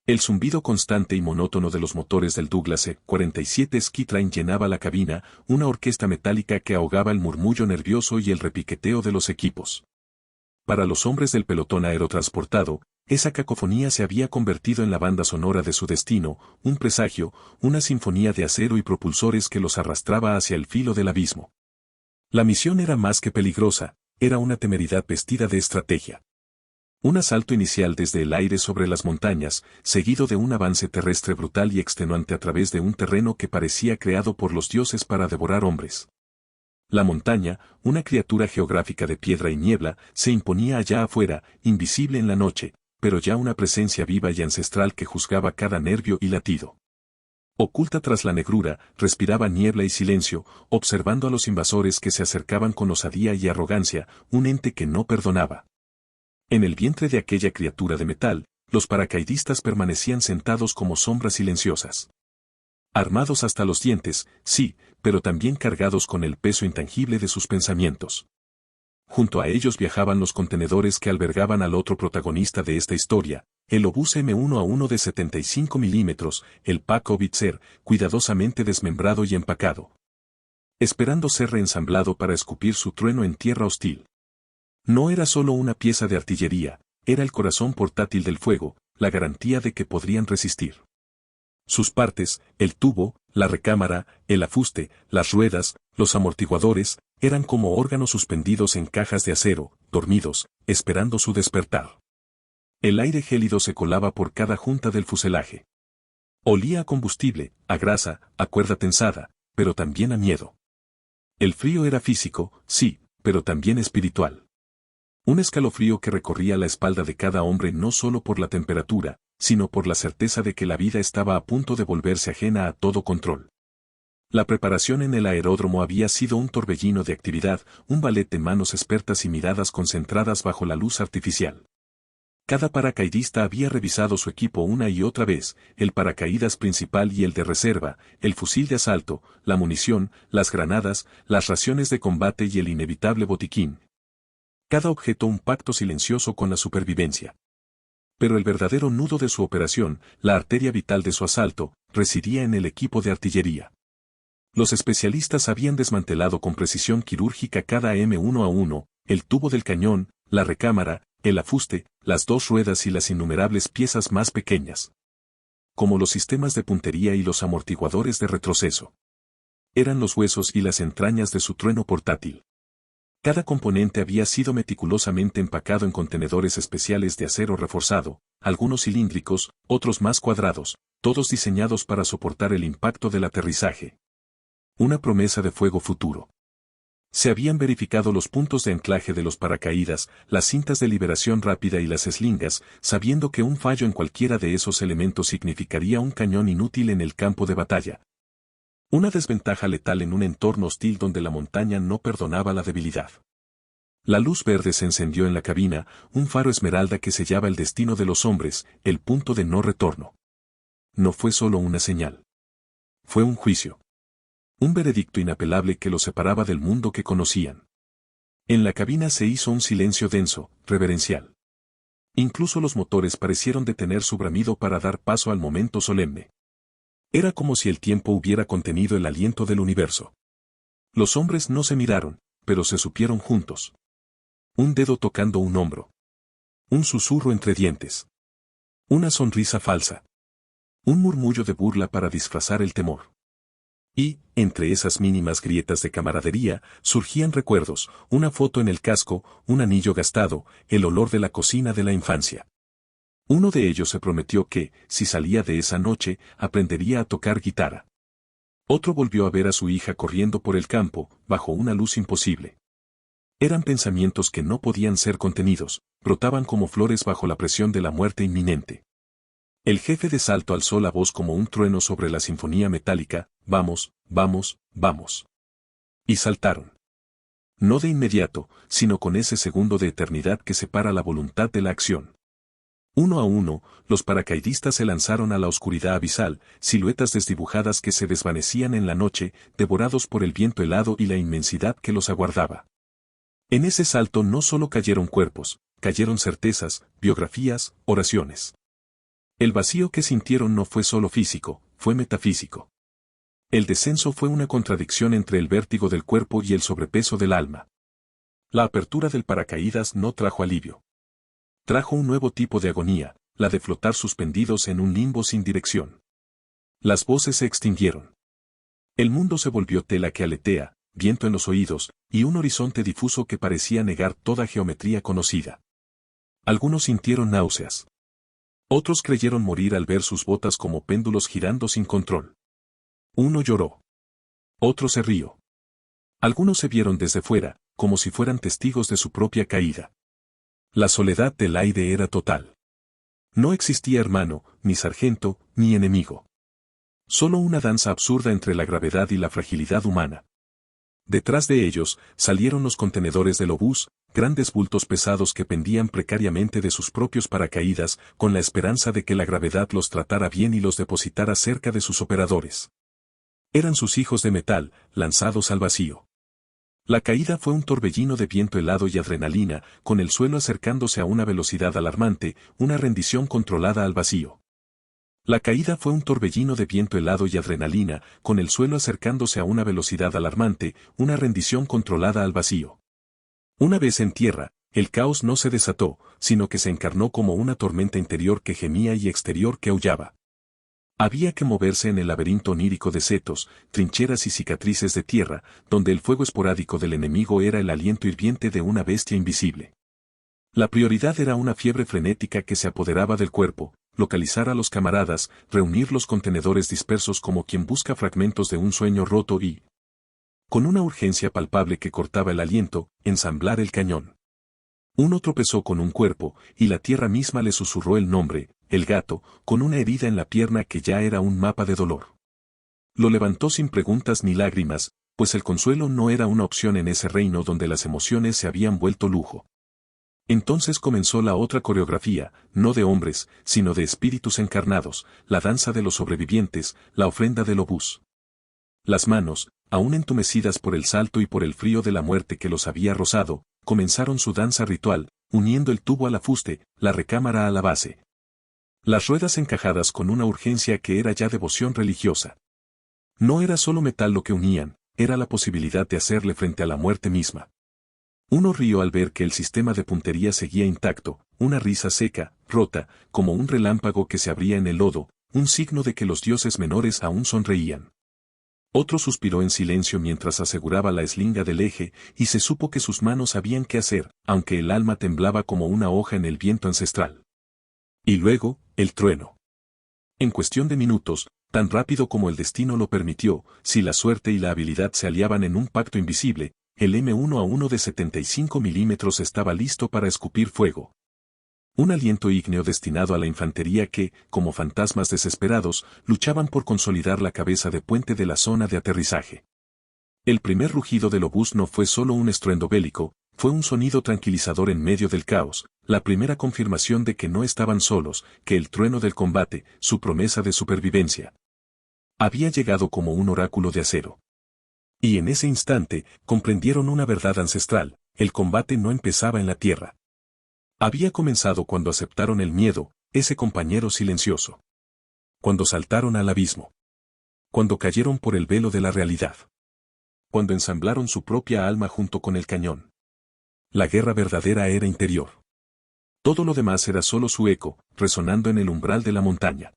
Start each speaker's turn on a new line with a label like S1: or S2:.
S1: El zumbido constante y monótono de los motores del Douglas E-47 Skytrain llenaba la cabina, una orquesta metálica que ahogaba el murmullo nervioso y el repiqueteo de los equipos. Para los hombres del pelotón aerotransportado, esa cacofonía se había convertido en la banda sonora de su destino, un presagio, una sinfonía de acero y propulsores que los arrastraba hacia el filo del abismo. La misión era más que peligrosa, era una temeridad vestida de estrategia. Un asalto inicial desde el aire sobre las montañas, seguido de un avance terrestre brutal y extenuante a través de un terreno que parecía creado por los dioses para devorar hombres. La montaña, una criatura geográfica de piedra y niebla, se imponía allá afuera, invisible en la noche, pero ya una presencia viva y ancestral que juzgaba cada nervio y latido. Oculta tras la negrura, respiraba niebla y silencio, observando a los invasores que se acercaban con osadía y arrogancia, un ente que no perdonaba. En el vientre de aquella criatura de metal, los paracaidistas permanecían sentados como sombras silenciosas. Armados hasta los dientes, sí, pero también cargados con el peso intangible de sus pensamientos. Junto a ellos viajaban los contenedores que albergaban al otro protagonista de esta historia, el obús M1A1 de 75 milímetros, el Pack Howitzer, cuidadosamente desmembrado y empacado. Esperando ser reensamblado para escupir su trueno en tierra hostil. No era solo una pieza de artillería, era el corazón portátil del fuego, la garantía de que podrían resistir. Sus partes, el tubo, la recámara, el afuste, las ruedas, los amortiguadores, eran como órganos suspendidos en cajas de acero, dormidos, esperando su despertar. El aire gélido se colaba por cada junta del fuselaje. Olía a combustible, a grasa, a cuerda tensada, pero también a miedo. El frío era físico, sí, pero también espiritual. Un escalofrío que recorría la espalda de cada hombre no solo por la temperatura, sino por la certeza de que la vida estaba a punto de volverse ajena a todo control. La preparación en el aeródromo había sido un torbellino de actividad, un ballet de manos expertas y miradas concentradas bajo la luz artificial. Cada paracaidista había revisado su equipo una y otra vez, el paracaídas principal y el de reserva, el fusil de asalto, la munición, las granadas, las raciones de combate y el inevitable botiquín. Cada objeto un pacto silencioso con la supervivencia. Pero el verdadero nudo de su operación, la arteria vital de su asalto, residía en el equipo de artillería. Los especialistas habían desmantelado con precisión quirúrgica cada M1A1, el tubo del cañón, la recámara, el afuste, las dos ruedas y las innumerables piezas más pequeñas. Como los sistemas de puntería y los amortiguadores de retroceso. Eran los huesos y las entrañas de su trueno portátil. Cada componente había sido meticulosamente empacado en contenedores especiales de acero reforzado, algunos cilíndricos, otros más cuadrados, todos diseñados para soportar el impacto del aterrizaje. Una promesa de fuego futuro. Se habían verificado los puntos de anclaje de los paracaídas, las cintas de liberación rápida y las eslingas, sabiendo que un fallo en cualquiera de esos elementos significaría un cañón inútil en el campo de batalla. Una desventaja letal en un entorno hostil donde la montaña no perdonaba la debilidad. La luz verde se encendió en la cabina, un faro esmeralda que sellaba el destino de los hombres, el punto de no retorno. No fue solo una señal. Fue un juicio. Un veredicto inapelable que los separaba del mundo que conocían. En la cabina se hizo un silencio denso, reverencial. Incluso los motores parecieron detener su bramido para dar paso al momento solemne. Era como si el tiempo hubiera contenido el aliento del universo. Los hombres no se miraron, pero se supieron juntos. Un dedo tocando un hombro. Un susurro entre dientes. Una sonrisa falsa. Un murmullo de burla para disfrazar el temor. Y, entre esas mínimas grietas de camaradería, surgían recuerdos, una foto en el casco, un anillo gastado, el olor de la cocina de la infancia. Uno de ellos se prometió que, si salía de esa noche, aprendería a tocar guitarra. Otro volvió a ver a su hija corriendo por el campo, bajo una luz imposible. Eran pensamientos que no podían ser contenidos, brotaban como flores bajo la presión de la muerte inminente. El jefe de salto alzó la voz como un trueno sobre la sinfonía metálica, vamos, vamos, vamos. Y saltaron. No de inmediato, sino con ese segundo de eternidad que separa la voluntad de la acción. Uno a uno, los paracaidistas se lanzaron a la oscuridad abisal, siluetas desdibujadas que se desvanecían en la noche, devorados por el viento helado y la inmensidad que los aguardaba. En ese salto no solo cayeron cuerpos, cayeron certezas, biografías, oraciones. El vacío que sintieron no fue solo físico, fue metafísico. El descenso fue una contradicción entre el vértigo del cuerpo y el sobrepeso del alma. La apertura del paracaídas no trajo alivio. Trajo un nuevo tipo de agonía, la de flotar suspendidos en un limbo sin dirección. Las voces se extinguieron. El mundo se volvió tela que aletea, viento en los oídos, y un horizonte difuso que parecía negar toda geometría conocida. Algunos sintieron náuseas. Otros creyeron morir al ver sus botas como péndulos girando sin control. Uno lloró. Otro se rió. Algunos se vieron desde fuera, como si fueran testigos de su propia caída. La soledad del aire era total. No existía hermano, ni sargento, ni enemigo. Solo una danza absurda entre la gravedad y la fragilidad humana. Detrás de ellos, salieron los contenedores del obús, grandes bultos pesados que pendían precariamente de sus propios paracaídas, con la esperanza de que la gravedad los tratara bien y los depositara cerca de sus operadores. Eran sus hijos de metal, lanzados al vacío. La caída fue un torbellino de viento helado y adrenalina, con el suelo acercándose a una velocidad alarmante, una rendición controlada al vacío. La caída fue un torbellino de viento helado y adrenalina, con el suelo acercándose a una velocidad alarmante, una rendición controlada al vacío. Una vez en tierra, el caos no se desató, sino que se encarnó como una tormenta interior que gemía y exterior que aullaba. Había que moverse en el laberinto onírico de setos, trincheras y cicatrices de tierra, donde el fuego esporádico del enemigo era el aliento hirviente de una bestia invisible. La prioridad era una fiebre frenética que se apoderaba del cuerpo, localizar a los camaradas, reunir los contenedores dispersos como quien busca fragmentos de un sueño roto y, con una urgencia palpable que cortaba el aliento, ensamblar el cañón. Uno tropezó con un cuerpo, y la tierra misma le susurró el nombre, el gato, con una herida en la pierna que ya era un mapa de dolor. Lo levantó sin preguntas ni lágrimas, pues el consuelo no era una opción en ese reino donde las emociones se habían vuelto lujo. Entonces comenzó la otra coreografía, no de hombres, sino de espíritus encarnados, la danza de los sobrevivientes, la ofrenda del obús. Las manos, aún entumecidas por el salto y por el frío de la muerte que los había rozado, comenzaron su danza ritual, uniendo el tubo al afuste, la recámara a la base. Las ruedas encajadas con una urgencia que era ya devoción religiosa. No era solo metal lo que unían, era la posibilidad de hacerle frente a la muerte misma. Uno rió al ver que el sistema de puntería seguía intacto, una risa seca, rota, como un relámpago que se abría en el lodo, un signo de que los dioses menores aún sonreían. Otro suspiró en silencio mientras aseguraba la eslinga del eje, y se supo que sus manos sabían qué hacer, aunque el alma temblaba como una hoja en el viento ancestral. Y luego, el trueno. En cuestión de minutos, tan rápido como el destino lo permitió, si la suerte y la habilidad se aliaban en un pacto invisible, el M1A1 de 75 milímetros estaba listo para escupir fuego. Un aliento ígneo destinado a la infantería que, como fantasmas desesperados, luchaban por consolidar la cabeza de puente de la zona de aterrizaje. El primer rugido del obús no fue solo un estruendo bélico, fue un sonido tranquilizador en medio del caos, la primera confirmación de que no estaban solos, que el trueno del combate, su promesa de supervivencia, había llegado como un oráculo de acero. Y en ese instante, comprendieron una verdad ancestral, el combate no empezaba en la tierra. Había comenzado cuando aceptaron el miedo, ese compañero silencioso. Cuando saltaron al abismo. Cuando cayeron por el velo de la realidad. Cuando ensamblaron su propia alma junto con el cañón. La guerra verdadera era interior. Todo lo demás era solo su eco, resonando en el umbral de la montaña.